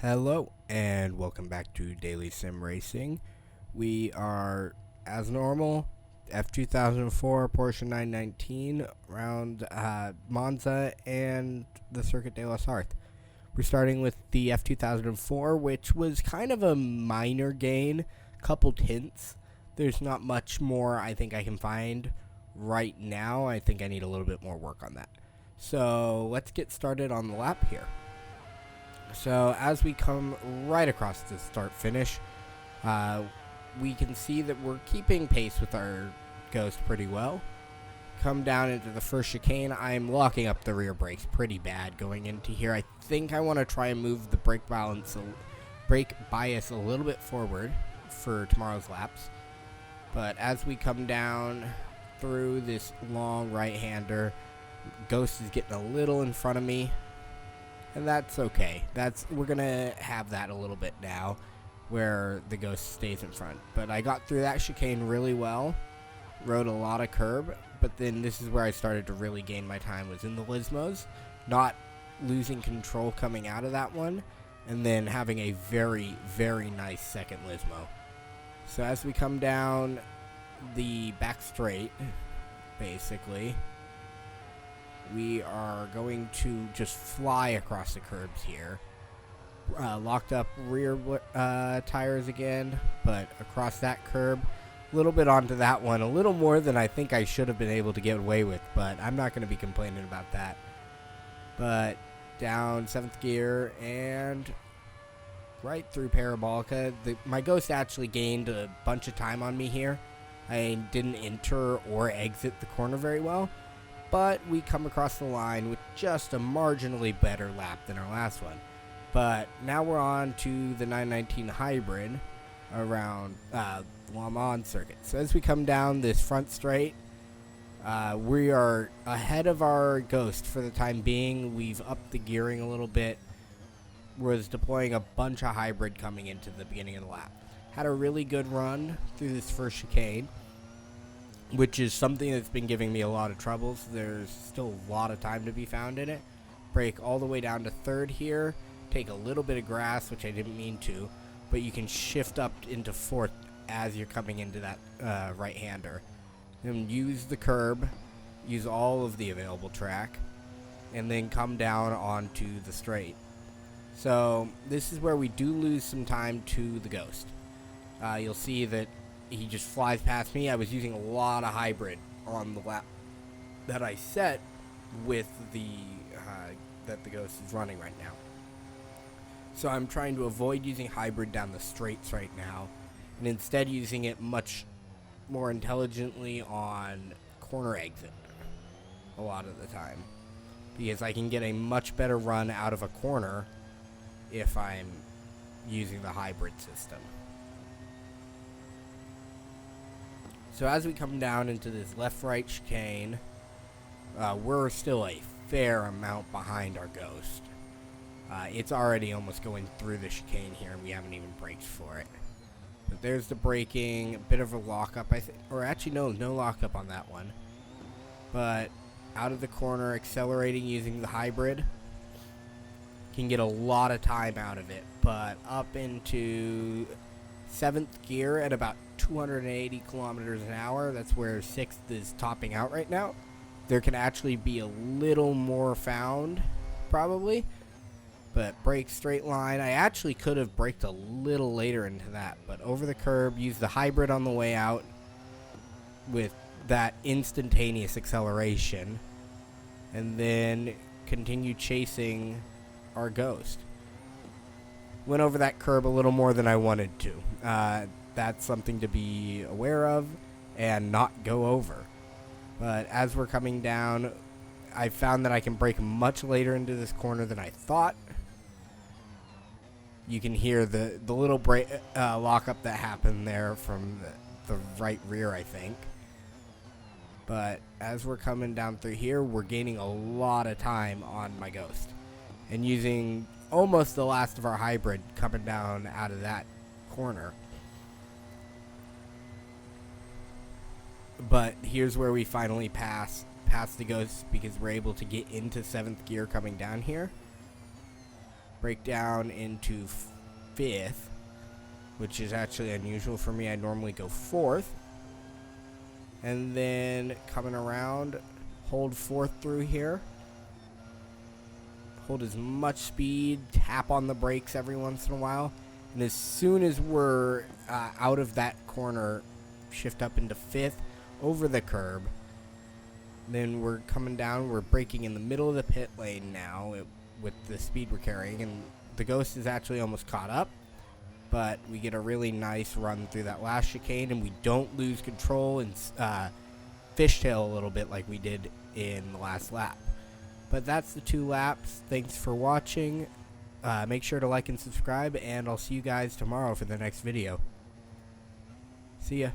Hello and welcome back to Daily Sim Racing. We are, as normal, F2004 Porsche 919 around Monza and the Circuit de la Sarthe. We're starting with the F2004, which was kind of a minor gain, couple tints. There's not much more I think I can find right now. I think I need a little bit more work on that. So let's get started on the lap here. So as we come right across the start-finish, we can see that we're keeping pace with our Ghost pretty well. Come down into the first chicane. I'm locking up the rear brakes pretty bad going into here. I think I want to try and move the brake bias a little bit forward for tomorrow's laps. But as we come down through this long right-hander, Ghost is getting a little in front of me. And that's okay. We're gonna have that a little bit now, where the Ghost stays in front. But I got through that chicane really well, rode a lot of curb, but then this is where I started to really gain my time, was in the Lismos, not losing control coming out of that one, and then having a very, very nice second Lismo. So as we come down the back straight, basically, we are going to just fly across the curbs here. Locked up rear tires again, but across that curb, a little bit onto that one, a little more than I think I should have been able to get away with, but I'm not going to be complaining about that. But down 7th gear and right through Parabolica. My Ghost actually gained a bunch of time on me here. I didn't enter or exit the corner very well. But we come across the line with just a marginally better lap than our last one. But now we're on to the 919 hybrid around Le Mans circuit. So as we come down this front straight, we are ahead of our Ghost for the time being. We've upped the gearing a little bit. Was deploying a bunch of hybrid coming into the beginning of the lap. Had a really good run through this first chicane, which is something that's been giving me a lot of troubles. There's still a lot of time to be found in it. Brake all the way down to 3rd here. Take a little bit of grass, which I didn't mean to, but you can shift up into 4th as you're coming into that right-hander. And use the curb, use all of the available track, and then come down onto the straight. So this is where we do lose some time to the Ghost. You'll see that he just flies past me. I was using a lot of hybrid on the lap that I set with the that the Ghost is running right now. So I'm trying to avoid using hybrid down the straights right now, and instead using it much more intelligently on corner exit a lot of the time, because I can get a much better run out of a corner if I'm using the hybrid system. So as we come down into this left-right chicane, we're still a fair amount behind our Ghost. It's already almost going through the chicane here, and we haven't even braked for it. But there's the braking, a bit of a lockup, I think, or actually no lockup on that one. But out of the corner, accelerating using the hybrid, can get a lot of time out of it. But up into 7th gear at about 280 kilometers an hour, that's where 6th is topping out right now. There can actually be a little more found, probably. But brake straight line. I actually could have braked a little later into that, but over the curb, use the hybrid on the way out with that instantaneous acceleration, and then continue chasing our Ghost. Went over that curb a little more than I wanted to. That's something to be aware of and not go over. But as we're coming down, I found that I can brake much later into this corner than I thought. You can hear the little brake lockup that happened there from the right rear, I think. But as we're coming down through here, we're gaining a lot of time on my Ghost. And using almost the last of our hybrid coming down out of that corner. But here's where we finally pass the Ghost, because we're able to get into 7th gear coming down here. brake down into 5th, which is actually unusual for me. I normally go 4th. And then coming around, hold 4th through here. Hold as much speed, tap on the brakes every once in a while. And as soon as we're out of that corner, shift up into 5th, over the curb. Then we're coming down, we're braking in the middle of the pit lane now with the speed we're carrying. And the Ghost is actually almost caught up. But we get a really nice run through that last chicane, and we don't lose control and fishtail a little bit like we did in the last lap. But that's the 2 laps. Thanks for watching. Make sure to like and subscribe, and I'll see you guys tomorrow for the next video. See ya.